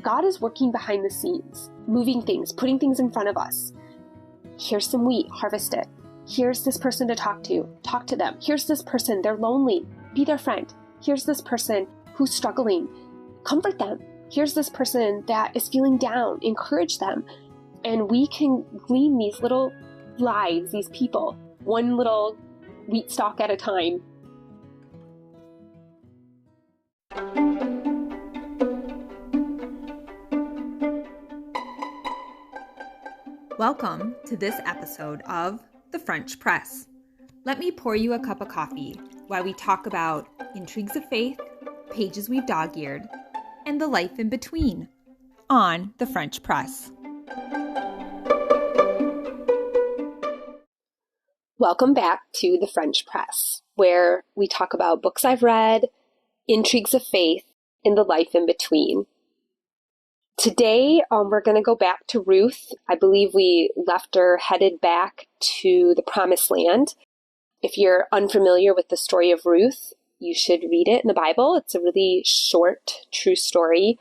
God is working behind the scenes, moving things, putting things in front of us. Here's some wheat, harvest it. Here's this person to talk to them. Here's this person, they're lonely, be their friend. Here's this person who's struggling, comfort them. Here's this person that is feeling down, encourage them. And we can glean these little lives, these people, one little wheat stalk at a time. Welcome to this episode of The French Press. Let me pour you a cup of coffee while we talk about intrigues of faith, pages we've dog-eared, and the life in between on The French Press. Welcome back to The French Press, where we talk about books I've read, intrigues of faith, and the life in between. Today, we're going to go back to Ruth. I believe we left her headed back to the Promised Land. If you're unfamiliar with the story of Ruth, you should read it in the Bible. It's a really short, true story,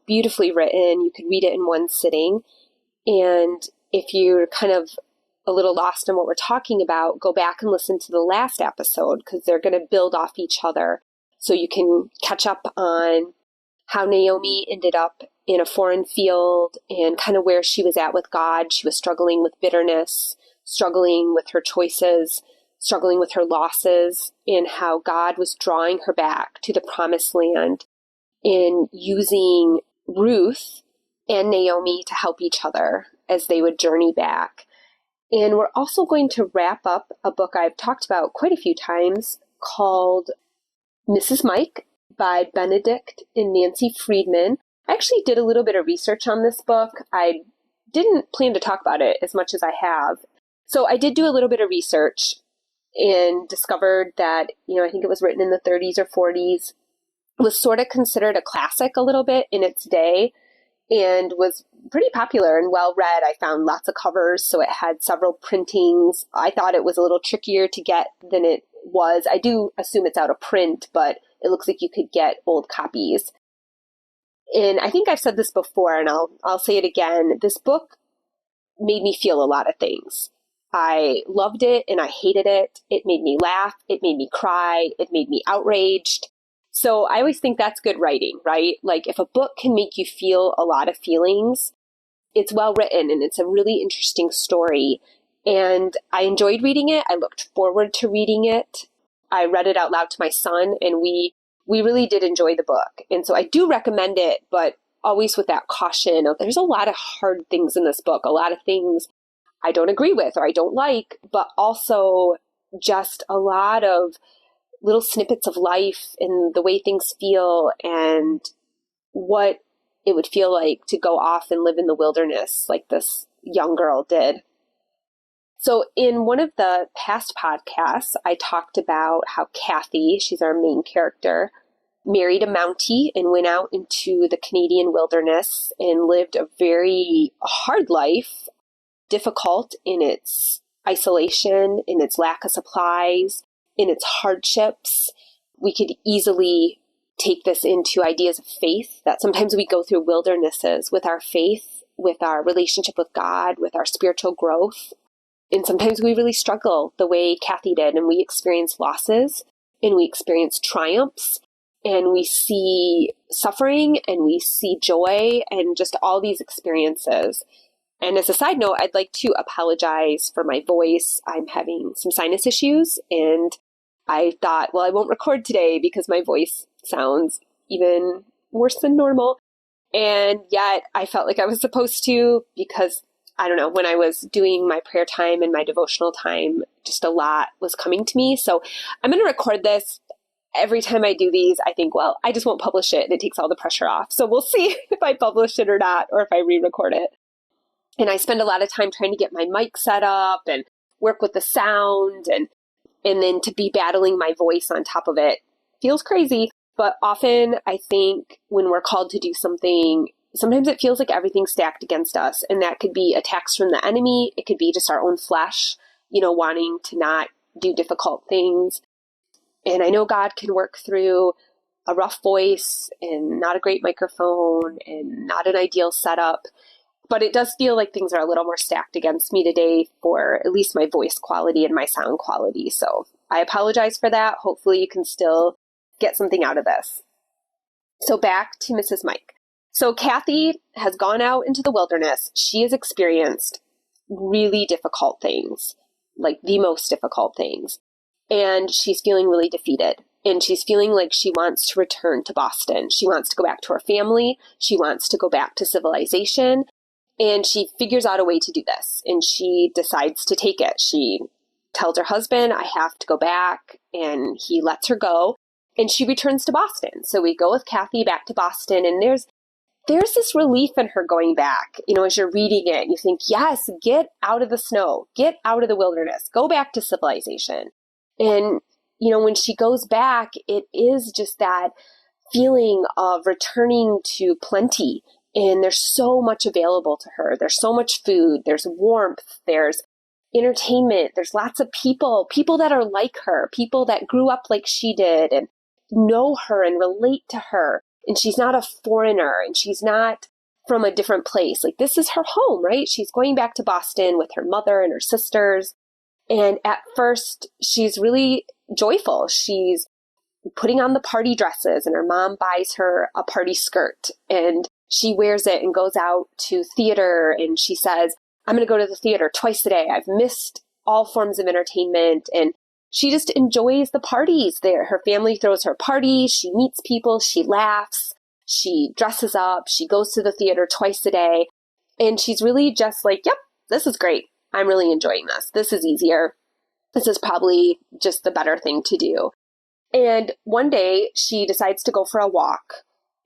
beautifully written. You could read it in one sitting. And if you're kind of a little lost in what we're talking about, go back and listen to the last episode because they're going to build off each other so you can catch up on how Naomi ended up in a foreign field and kind of where she was at with God. She was struggling with bitterness, struggling with her choices, struggling with her losses, and how God was drawing her back to the Promised Land in using Ruth and Naomi to help each other as they would journey back. And we're also going to wrap up a book I've talked about quite a few times called Mrs. Mike by Benedict and Nancy Friedman. I actually did a little bit of research on this book. I didn't plan to talk about it as much as I have. So I did do a little bit of research and discovered that, I think it was written in the 30s or 40s, was sort of considered a classic a little bit in its day and was pretty popular and well read. I found lots of covers, so it had several printings. I thought it was a little trickier to get than it was. I do assume it's out of print, but it looks like you could get old copies. And I think I've said this before, and I'll say it again. This book made me feel a lot of things. I loved it and I hated it. It made me laugh. It made me cry. It made me outraged. So I always think that's good writing, right? Like if a book can make you feel a lot of feelings, it's well written and it's a really interesting story. And I enjoyed reading it. I looked forward to reading it. I read it out loud to my son and we really did enjoy the book. And so I do recommend it, but always with that caution of there's a lot of hard things in this book, a lot of things I don't agree with or I don't like, but also just a lot of little snippets of life and the way things feel and what it would feel like to go off and live in the wilderness like this young girl did. So in one of the past podcasts, I talked about how Kathy, she's our main character, married a Mountie and went out into the Canadian wilderness and lived a very hard life, difficult in its isolation, in its lack of supplies, in its hardships. We could easily take this into ideas of faith, that sometimes we go through wildernesses with our faith, with our relationship with God, with our spiritual growth. And sometimes we really struggle the way Kathy did, and we experience losses and we experience triumphs and we see suffering and we see joy and just all these experiences. And as a side note, I'd like to apologize for my voice. I'm having some sinus issues and I thought, well, I won't record today because my voice sounds even worse than normal. And yet I felt like I was supposed to because I don't know, when I was doing my prayer time and my devotional time, just a lot was coming to me. So I'm going to record this. Every time I do these, I think, well, I just won't publish it and it takes all the pressure off. So we'll see if I publish it or not, or if I re-record it. And I spend a lot of time trying to get my mic set up and work with the sound and then to be battling my voice on top of it feels crazy. But often I think when we're called to do something, sometimes it feels like everything's stacked against us. And that could be attacks from the enemy. It could be just our own flesh, wanting to not do difficult things. And I know God can work through a rough voice and not a great microphone and not an ideal setup. But it does feel like things are a little more stacked against me today for at least my voice quality and my sound quality. So I apologize for that. Hopefully you can still get something out of this. So back to Mrs. Mike. So Kathy has gone out into the wilderness. She has experienced really difficult things, like the most difficult things. And she's feeling really defeated. And she's feeling like she wants to return to Boston. She wants to go back to her family. She wants to go back to civilization. And she figures out a way to do this. And she decides to take it. She tells her husband, I have to go back. And he lets her go. And she returns to Boston. So we go with Kathy back to Boston. And there's this relief in her going back. You know, as you're reading it, you think, yes, get out of the snow. Get out of the wilderness. Go back to civilization. And you know, when she goes back, it is just that feeling of returning to plenty. And there's so much available to her. There's so much food. There's warmth. There's entertainment. There's lots of people that are like her, people that grew up like she did and know her and relate to her. And she's not a foreigner and she's not from a different place. Like this is her home, right? She's going back to Boston with her mother and her sisters. And at first, she's really joyful. She's putting on the party dresses and her mom buys her a party skirt and she wears it and goes out to theater. And she says, I'm going to go to the theater twice a day. I've missed all forms of entertainment. And she just enjoys the parties there. Her family throws her parties. She meets people. She laughs. She dresses up. She goes to the theater twice a day. And she's really just like, yep, this is great. I'm really enjoying this. This is easier. This is probably just the better thing to do. And one day she decides to go for a walk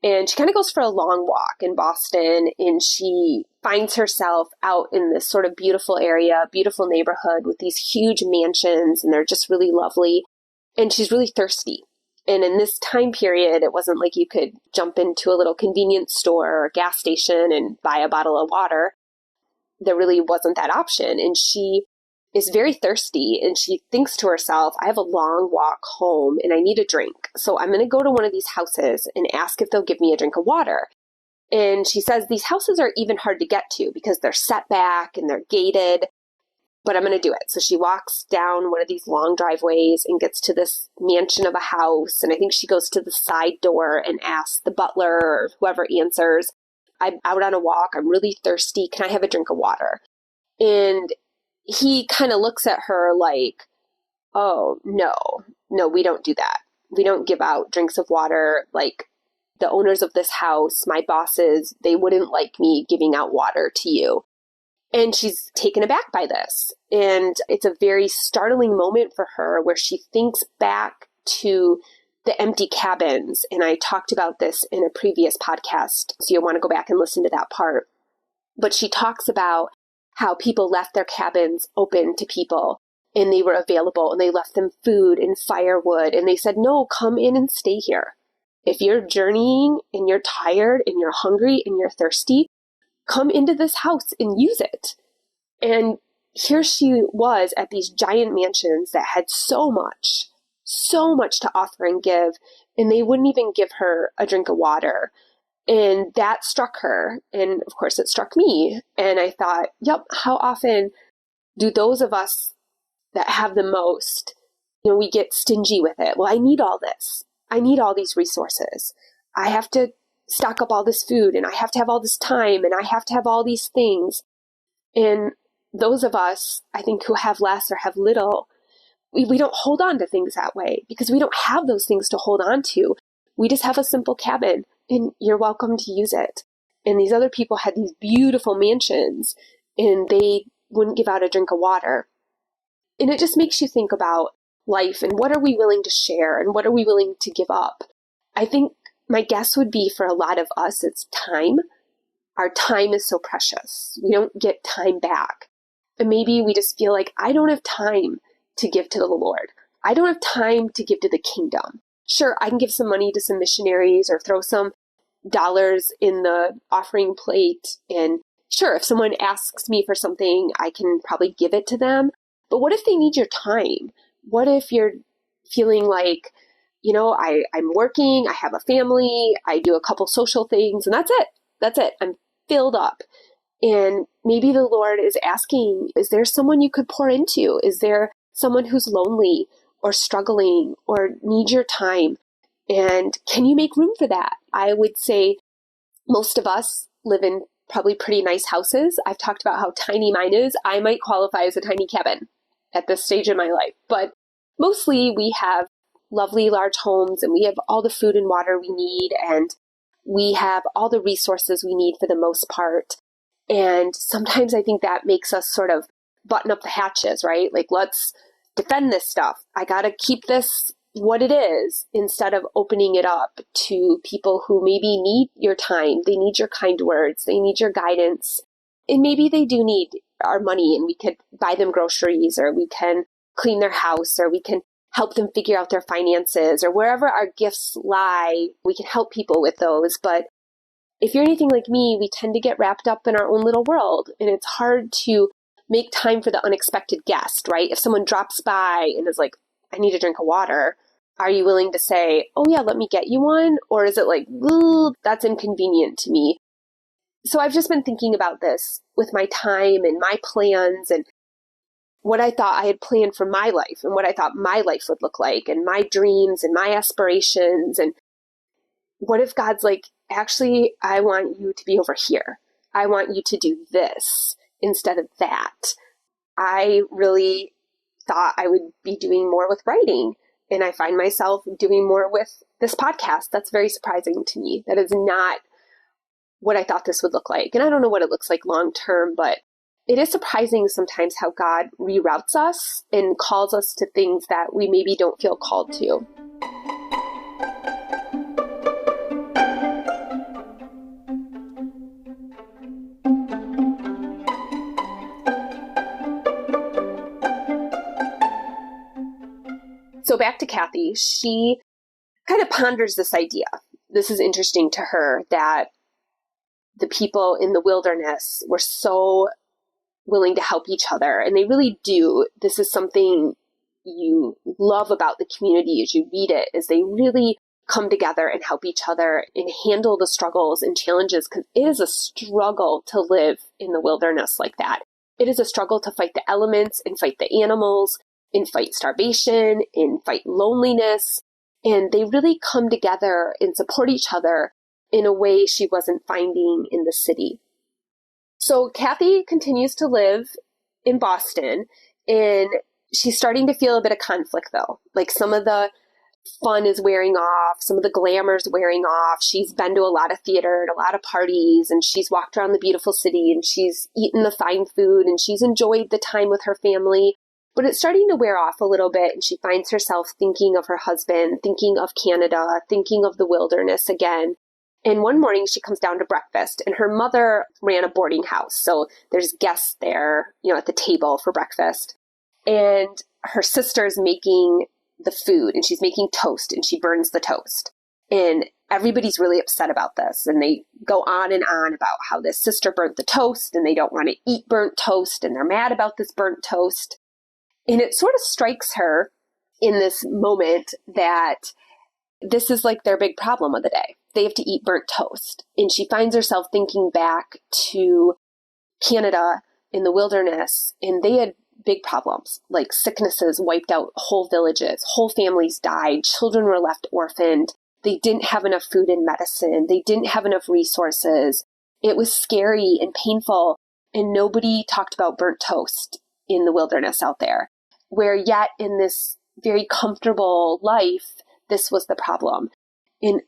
and she kind of goes for a long walk in Boston and she finds herself out in this sort of beautiful area, beautiful neighborhood with these huge mansions and they're just really lovely. And she's really thirsty. And in this time period, it wasn't like you could jump into a little convenience store or gas station and buy a bottle of water. There really wasn't that option. And she is very thirsty and she thinks to herself, I have a long walk home and I need a drink. So I'm going to go to one of these houses and ask if they'll give me a drink of water. And she says these houses are even hard to get to because they're set back and they're gated, but I'm going to do it. So she walks down one of these long driveways and gets to this mansion of a house. And I think she goes to the side door and asks the butler or whoever answers, I'm out on a walk. I'm really thirsty. Can I have a drink of water? And he kind of looks at her like, oh, no, we don't do that. We don't give out drinks of water. Like the owners of this house, my bosses, they wouldn't like me giving out water to you. And she's taken aback by this. And it's a very startling moment for her where she thinks back to the empty cabins. And I talked about this in a previous podcast, so you'll want to go back and listen to that part. But she talks about how people left their cabins open to people and they were available and they left them food and firewood. And they said, no, come in and stay here. If you're journeying and you're tired and you're hungry and you're thirsty, come into this house and use it. And here she was at these giant mansions that had so much to offer and give, and they wouldn't even give her a drink of water. And that struck her. And of course, it struck me. And I thought, yep, how often do those of us that have the most, we get stingy with it. Well, I need all this. I need all these resources. I have to stock up all this food and I have to have all this time and I have to have all these things. And those of us, I think, who have less or have little, we don't hold on to things that way because we don't have those things to hold on to. We just have a simple cabin and you're welcome to use it. And these other people had these beautiful mansions and they wouldn't give out a drink of water. And it just makes you think about life and what are we willing to share and what are we willing to give up? I think my guess would be for a lot of us, it's time. Our time is so precious. We don't get time back. And maybe we just feel like, I don't have time to give to the Lord. I don't have time to give to the kingdom. Sure, I can give some money to some missionaries or throw some dollars in the offering plate. And sure, if someone asks me for something, I can probably give it to them. But what if they need your time? What if you're feeling like I'm working, I have a family, I do a couple social things, and that's it. That's it. I'm filled up. And maybe the Lord is asking, is there someone you could pour into? Is there someone who's lonely or struggling or needs your time? And can you make room for that? I would say most of us live in probably pretty nice houses. I've talked about how tiny mine is. I might qualify as a tiny cabin at this stage in my life, but mostly we have lovely large homes and we have all the food and water we need, and we have all the resources we need for the most part. And sometimes I think that makes us sort of button up the hatches, right? Like, let's defend this stuff. I got to keep this what it is, instead of opening it up to people who maybe need your time. They need your kind words. They need your guidance. And maybe they do need our money, and we could buy them groceries, or we can clean their house, or we can help them figure out their finances, or wherever our gifts lie, we can help people with those. But if you're anything like me, we tend to get wrapped up in our own little world, and it's hard to make time for the unexpected guest, right? If someone drops by and is like, I need a drink of water, are you willing to say, oh yeah, let me get you one? Or is it like, ooh, that's inconvenient to me? So I've just been thinking about this with my time and my plans and what I thought I had planned for my life and what I thought my life would look like and my dreams and my aspirations. And what if God's like, actually, I want you to be over here. I want you to do this instead of that. I really thought I would be doing more with writing, and I find myself doing more with this podcast. That's very surprising to me. That is not what I thought this would look like. And I don't know what it looks like long term, but it is surprising sometimes how God reroutes us and calls us to things that we maybe don't feel called to. So back to Kathy, she kind of ponders this idea. This is interesting to her, that the people in the wilderness were so willing to help each other, and they really do. This is something you love about the community as you read it, is they really come together and help each other and handle the struggles and challenges, because it is a struggle to live in the wilderness like that. It is a struggle to fight the elements and fight the animals and fight starvation and fight loneliness. And they really come together and support each other in a way she wasn't finding in the city. So Kathy continues to live in Boston, and she's starting to feel a bit of conflict though. Like, some of the fun is wearing off, some of the glamour's wearing off. She's been to a lot of theater and a lot of parties, and she's walked around the beautiful city, and she's eaten the fine food, and she's enjoyed the time with her family. But it's starting to wear off a little bit, and she finds herself thinking of her husband, thinking of Canada, thinking of the wilderness again. And one morning she comes down to breakfast, and her mother ran a boarding house. So there's guests there, at the table for breakfast. And her sister's making the food, and she's making toast, and she burns the toast. And everybody's really upset about this. And they go on and on about how this sister burnt the toast, and they don't want to eat burnt toast, and they're mad about this burnt toast. And it sort of strikes her in this moment that this is like their big problem of the day. They have to eat burnt toast. And she finds herself thinking back to Canada in the wilderness, and they had big problems, like sicknesses wiped out whole villages, whole families died, children were left orphaned. They didn't have enough food and medicine. They didn't have enough resources. It was scary and painful, and nobody talked about burnt toast in the wilderness out there, where yet in this very comfortable life, this was the problem. And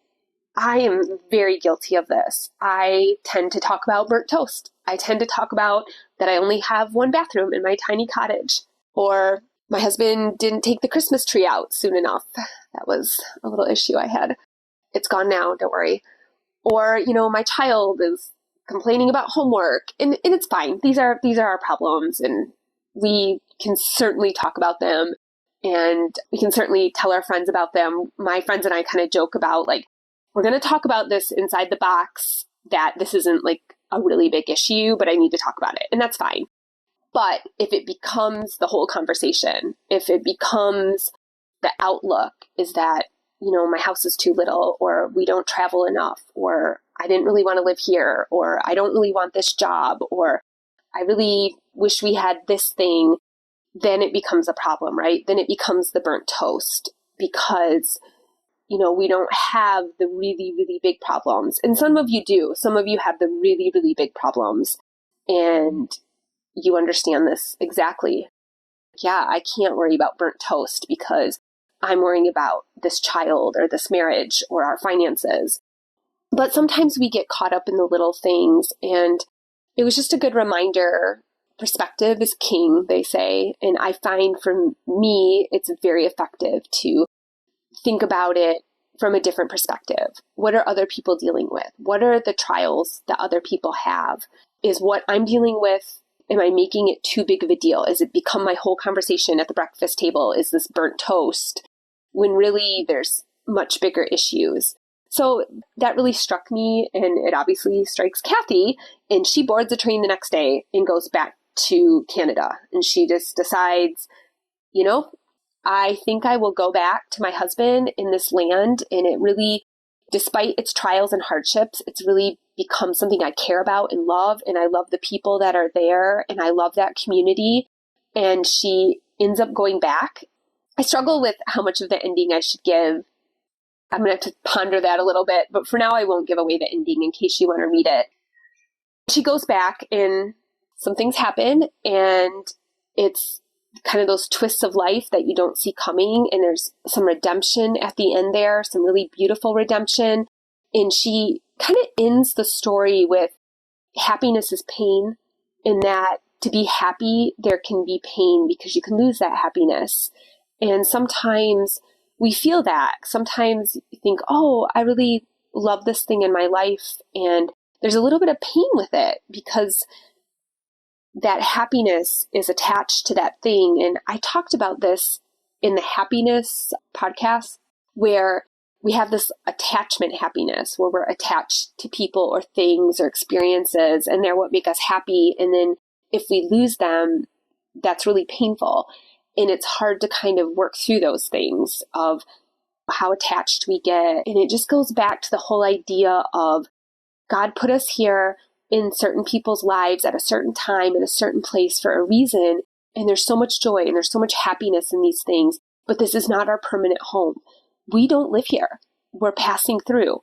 I am very guilty of this. I tend to talk about burnt toast. I tend to talk about that I only have one bathroom in my tiny cottage, or my husband didn't take the Christmas tree out soon enough. That was a little issue I had. It's gone now, don't worry. Or, my child is complaining about homework, and it's fine. These are our problems, and we can certainly talk about them, and we can certainly tell our friends about them. My friends and I kind of joke about, like, we're going to talk about this inside the box, that this isn't like a really big issue, but I need to talk about it. And that's fine. But if it becomes the whole conversation, if it becomes the outlook is that my house is too little, or we don't travel enough, or I didn't really want to live here, or I don't really want this job, or I really wish we had this thing, then it becomes a problem, right? Then it becomes the burnt toast because, we don't have the really, really big problems. And some of you do. Some of you have the really, really big problems. And you understand this exactly. Yeah, I can't worry about burnt toast because I'm worrying about this child or this marriage or our finances. But sometimes we get caught up in the little things, and it was just a good reminder. Perspective is king, they say. And I find for me, it's very effective to think about it from a different perspective. What are other people dealing with? What are the trials that other people have? Is what I'm dealing with, am I making it too big of a deal? Has it become my whole conversation at the breakfast table? Is this burnt toast? When really there's much bigger issues. So that really struck me, and it obviously strikes Kathy, and she boards a train the next day and goes back to Canada. And she just decides, I think I will go back to my husband in this land. And it really, despite its trials and hardships, it's really become something I care about and love. And I love the people that are there, and I love that community. And she ends up going back. I struggle with how much of the ending I should give. I'm going to have to ponder that a little bit, but for now I won't give away the ending in case you want to read it. She goes back and some things happen, and it's kind of those twists of life that you don't see coming. And there's some redemption at the end there, some really beautiful redemption. And she kind of ends the story with happiness is pain, in that to be happy, there can be pain because you can lose that happiness. And sometimes we feel that. Sometimes you think, oh, I really love this thing in my life. And there's a little bit of pain with it because that happiness is attached to that thing. And I talked about this in the happiness podcast, where we have this attachment happiness, where we're attached to people or things or experiences, and they're what make us happy. And then if we lose them, that's really painful. And it's hard to kind of work through those things of how attached we get. And it just goes back to the whole idea of God put us here in certain people's lives at a certain time, in a certain place for a reason. And there's so much joy and there's so much happiness in these things, but this is not our permanent home. We don't live here. We're passing through.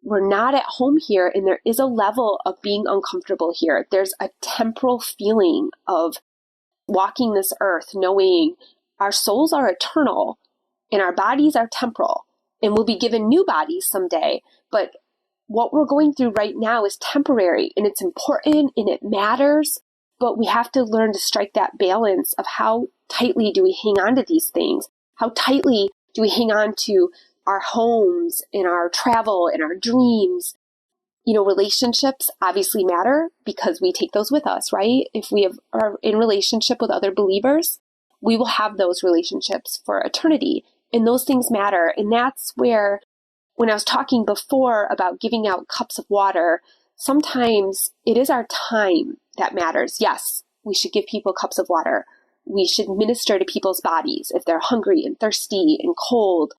We're not at home here. And there is a level of being uncomfortable here. There's a temporal feeling of walking this earth, knowing our souls are eternal and our bodies are temporal, and we'll be given new bodies someday. But what we're going through right now is temporary, and it's important and it matters, but we have to learn to strike that balance of how tightly do we hang on to these things? How tightly do we hang on to our homes and our travel and our dreams? Relationships obviously matter because we take those with us, right? If we are in relationship with other believers, we will have those relationships for eternity, and those things matter. And that's where, when I was talking before about giving out cups of water, sometimes it is our time that matters. Yes, we should give people cups of water. We should minister to people's bodies if they're hungry and thirsty and cold.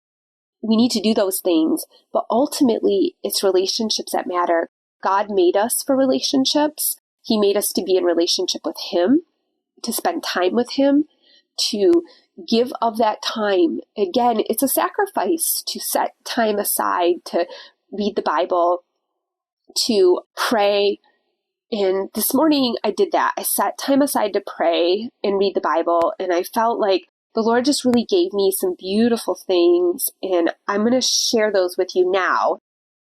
We need to do those things, but ultimately it's relationships that matter. God made us for relationships. He made us to be in relationship with Him, to spend time with Him, to give of that time. Again, it's a sacrifice to set time aside to read the Bible, to pray. And this morning I did that. I set time aside to pray and read the Bible, and I felt like the Lord just really gave me some beautiful things, and I'm going to share those with you now.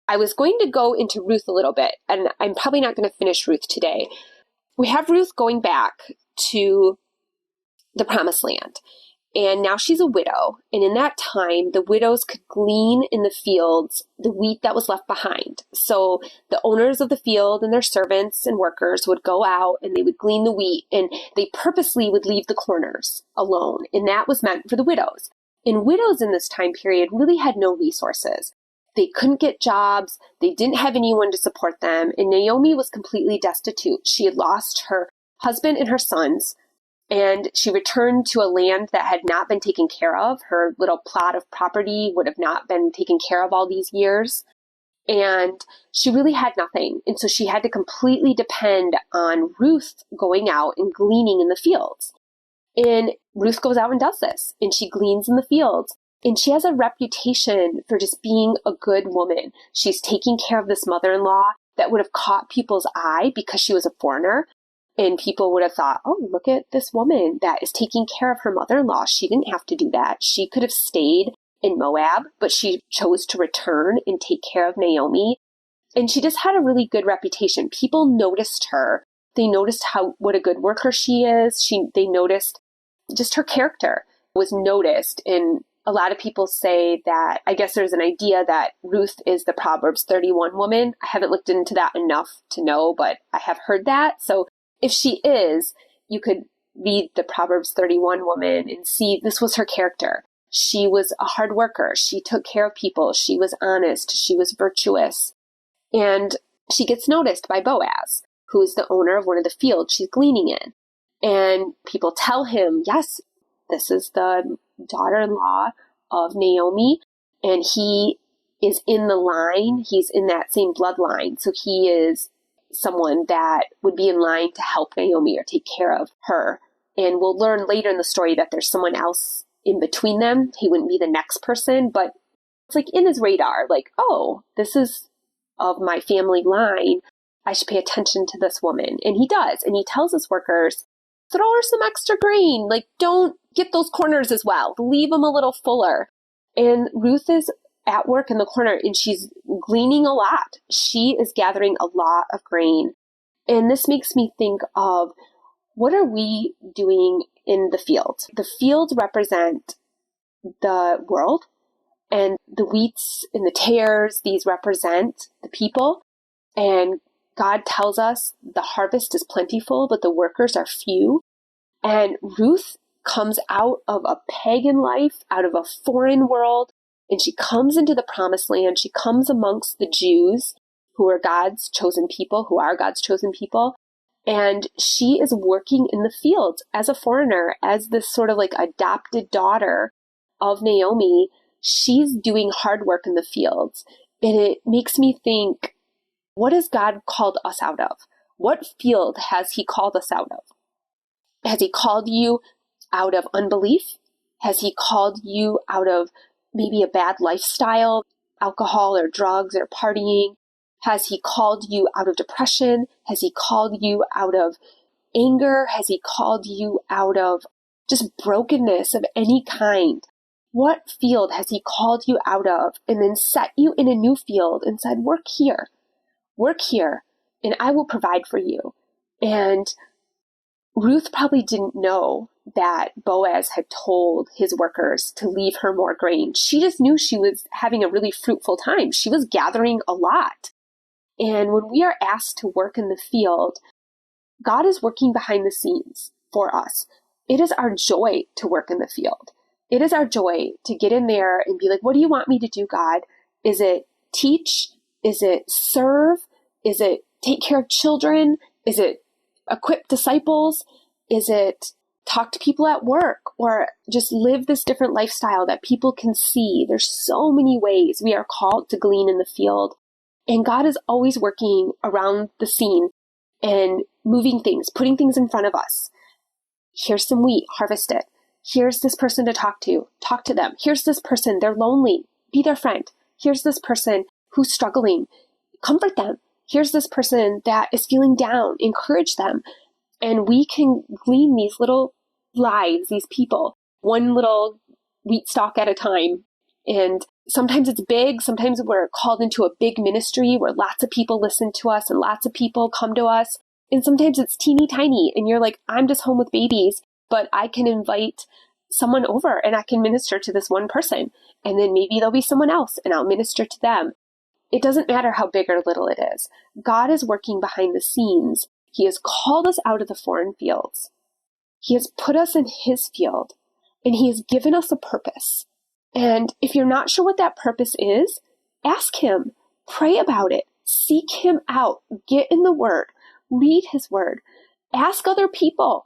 I was going to go into Ruth a little bit, and I'm probably not going to finish Ruth today. We have Ruth going back to the Promised Land, and now she's a widow. And in that time, the widows could glean in the fields the wheat that was left behind. So the owners of the field and their servants and workers would go out and they would glean the wheat, and they purposely would leave the corners alone. And that was meant for the widows. And widows in this time period really had no resources. They couldn't get jobs. They didn't have anyone to support them. And Naomi was completely destitute. She had lost her husband and her sons. And she returned to a land that had not been taken care of. Her little plot of property would have not been taken care of all these years. And she really had nothing. And so she had to completely depend on Ruth going out and gleaning in the fields. And Ruth goes out and does this, and she gleans in the fields. And she has a reputation for just being a good woman. She's taking care of this mother-in-law that would have caught people's eye because she was a foreigner. And people would have thought, oh, look at this woman that is taking care of her mother-in-law. She didn't have to do that. She could have stayed in Moab, but she chose to return and take care of Naomi. And she just had a really good reputation. People noticed her. They noticed what a good worker she is. They noticed just her character was noticed. And a lot of people say that, I guess there's an idea that Ruth is the Proverbs 31 woman. I haven't looked into that enough to know, but I have heard that. So if she is, you could read the Proverbs 31 woman and see this was her character. She was a hard worker. She took care of people. She was honest. She was virtuous. And she gets noticed by Boaz, who is the owner of one of the fields she's gleaning in. And people tell him, yes, this is the daughter-in-law of Naomi, and he is in the line. He's in that same bloodline. So he is someone that would be in line to help Naomi or take care of her. And we'll learn later in the story that there's someone else in between them. He wouldn't be the next person, but it's like in his radar, like, oh, this is of my family line. I should pay attention to this woman. And he does. And he tells his workers, throw her some extra grain. Like, don't get those corners as well. Leave them a little fuller. And Ruth is at work in the corner and she's gleaning a lot. She is gathering a lot of grain. And this makes me think of, what are we doing in the field? The fields represent the world, and the wheats and the tares, these represent the people. And God tells us the harvest is plentiful, but the workers are few. And Ruth comes out of a pagan life, out of a foreign world, and she comes into the promised land. She comes amongst the Jews, who are God's chosen people, who are God's chosen people. And she is working in the fields as a foreigner, as this sort of like adopted daughter of Naomi. She's doing hard work in the fields. And it makes me think, what has God called us out of? What field has he called us out of? Has he called you out of unbelief? Has he called you out of maybe a bad lifestyle, alcohol or drugs or partying? Has he called you out of depression? Has he called you out of anger? Has he called you out of just brokenness of any kind? What field has he called you out of and then set you in a new field and said, work here, and I will provide for you? And Ruth probably didn't know that Boaz had told his workers to leave her more grain. She just knew she was having a really fruitful time. She was gathering a lot. And when we are asked to work in the field, God is working behind the scenes for us. It is our joy to work in the field. It is our joy to get in there and be like, what do you want me to do, God? Is it teach? Is it serve? Is it take care of children? Is it equip disciples? Is it talk to people at work, or just live this different lifestyle that people can see? There's so many ways we are called to glean in the field. And God is always working around the scene and moving things, putting things in front of us. Here's some wheat, harvest it. Here's this person to talk to them. Here's this person, they're lonely, be their friend. Here's this person who's struggling, comfort them. Here's this person that is feeling down, encourage them. And we can glean these little lives, these people, one little wheat stalk at a time. And sometimes it's big. Sometimes we're called into a big ministry where lots of people listen to us and lots of people come to us. And sometimes it's teeny tiny. And you're like, I'm just home with babies, but I can invite someone over and I can minister to this one person. And then maybe there'll be someone else and I'll minister to them. It doesn't matter how big or little it is. God is working behind the scenes. He has called us out of the foreign fields. He has put us in his field, and he has given us a purpose. And if you're not sure what that purpose is, ask him, pray about it, seek him out, get in the word, read his word, ask other people.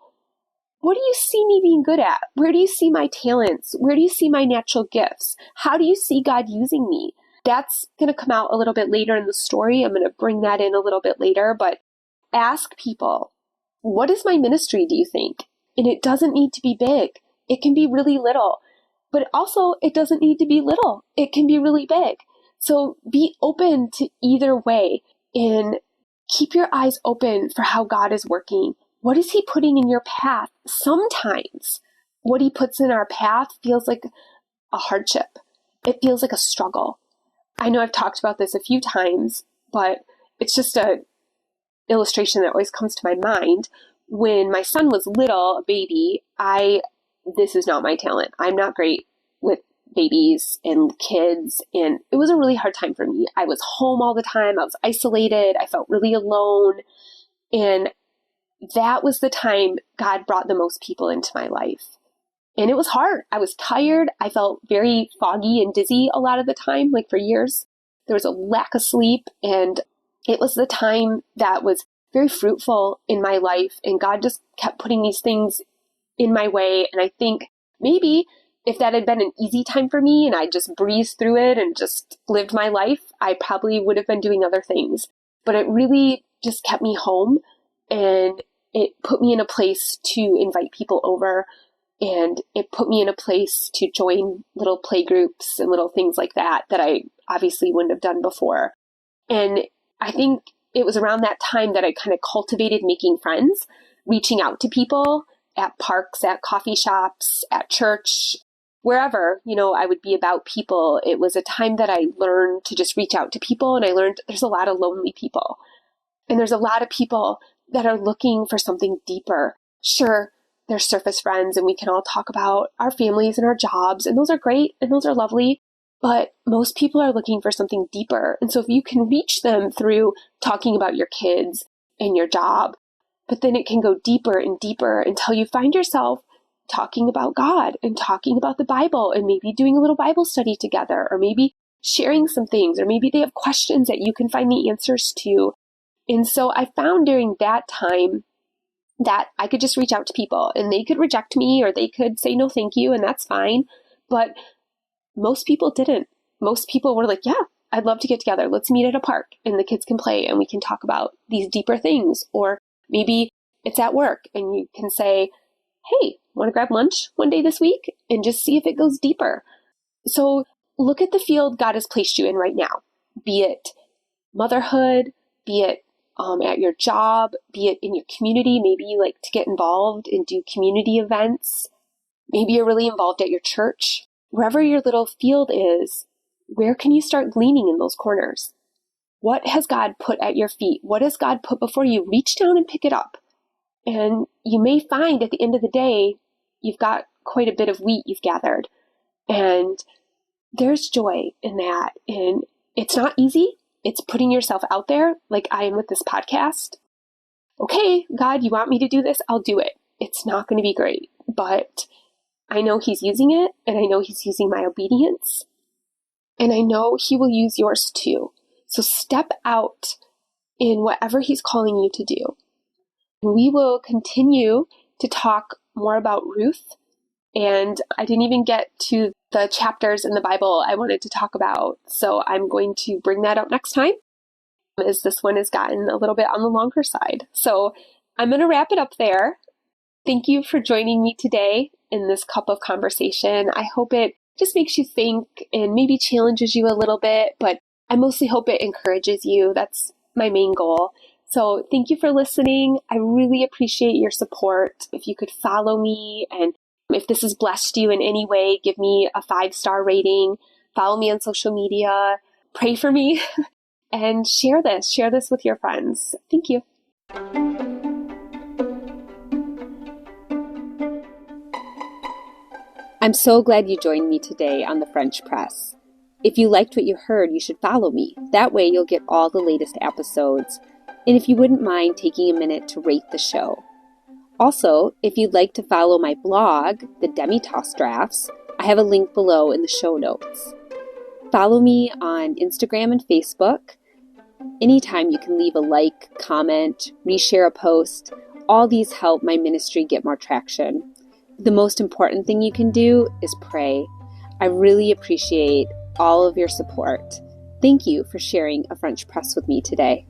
what do you see me being good at? Where do you see my talents? Where do you see my natural gifts? How do you see God using me? That's going to come out a little bit later in the story. I'm going to bring that in a little bit later, but ask people, what is my ministry, do you think? And it doesn't need to be big. It can be really little, but also it doesn't need to be little. It can be really big. So be open to either way and keep your eyes open for how God is working. What is he putting in your path? Sometimes what he puts in our path feels like a hardship. It feels like a struggle. I know I've talked about this a few times, but it's just an illustration that always comes to my mind. When my son was little, a baby, this is not my talent. I'm not great with babies and kids, and it was a really hard time for me. I was home all the time. I was isolated. I felt really alone. And that was the time God brought the most people into my life. And it was hard. I was tired. I felt very foggy and dizzy a lot of the time, like for years. There was a lack of sleep, and it was the time that was very fruitful in my life. And God just kept putting these things in my way. And I think maybe if that had been an easy time for me and I just breezed through it and just lived my life, I probably would have been doing other things. But it really just kept me home, and it put me in a place to invite people over, and it put me in a place to join little play groups and little things like that I obviously wouldn't have done before. And I think it was around that time that I kind of cultivated making friends, reaching out to people at parks, at coffee shops, at church, wherever, I would be about people. It was a time that I learned to just reach out to people, and I learned there's a lot of lonely people, and there's a lot of people that are looking for something deeper. Sure, they're surface friends, and we can all talk about our families and our jobs, and those are great, and those are lovely, but most people are looking for something deeper. And so if you can reach them through talking about your kids and your job, but then it can go deeper and deeper until you find yourself talking about God and talking about the Bible, and maybe doing a little Bible study together, or maybe sharing some things, or maybe they have questions that you can find the answers to. And so I found during that time that I could just reach out to people, and they could reject me, or they could say no thank you, and that's fine. But most people didn't. Most people were like, yeah, I'd love to get together. Let's meet at a park and the kids can play and we can talk about these deeper things. Or maybe it's at work and you can say, hey, want to grab lunch one day this week, and just see if it goes deeper. So look at the field God has placed you in right now, be it motherhood, be it at your job, be it in your community. Maybe you like to get involved and do community events. Maybe you're really involved at your church. Wherever your little field is, where can you start gleaning in those corners? What has God put at your feet? What has God put before you? Reach down and pick it up. And you may find at the end of the day, you've got quite a bit of wheat you've gathered. And there's joy in that. And it's not easy. It's putting yourself out there like I am with this podcast. Okay, God, you want me to do this? I'll do it. It's not going to be great, but I know He's using it, and I know He's using my obedience, and I know He will use yours too. So step out in whatever He's calling you to do. And we will continue to talk more about Ruth. And I didn't even get to the chapters in the Bible I wanted to talk about. So I'm going to bring that up next time, as this one has gotten a little bit on the longer side. So I'm going to wrap it up there. Thank you for joining me today in this cup of conversation. I hope it just makes you think and maybe challenges you a little bit, but I mostly hope it encourages you. That's my main goal. So thank you for listening. I really appreciate your support. If you could follow me, and if this has blessed you in any way, give me a 5-star rating, follow me on social media, pray for me, and share this with your friends. Thank you. I'm so glad you joined me today on the French Press. If you liked what you heard, you should follow me. That way you'll get all the latest episodes. And if you wouldn't mind taking a minute to rate the show. Also, if you'd like to follow my blog, The Demi-Tasse Drafts, I have a link below in the show notes. Follow me on Instagram and Facebook. Anytime you can leave a like, comment, reshare a post. All these help my ministry get more traction. The most important thing you can do is pray. I really appreciate all of your support. Thank you for sharing a French press with me today.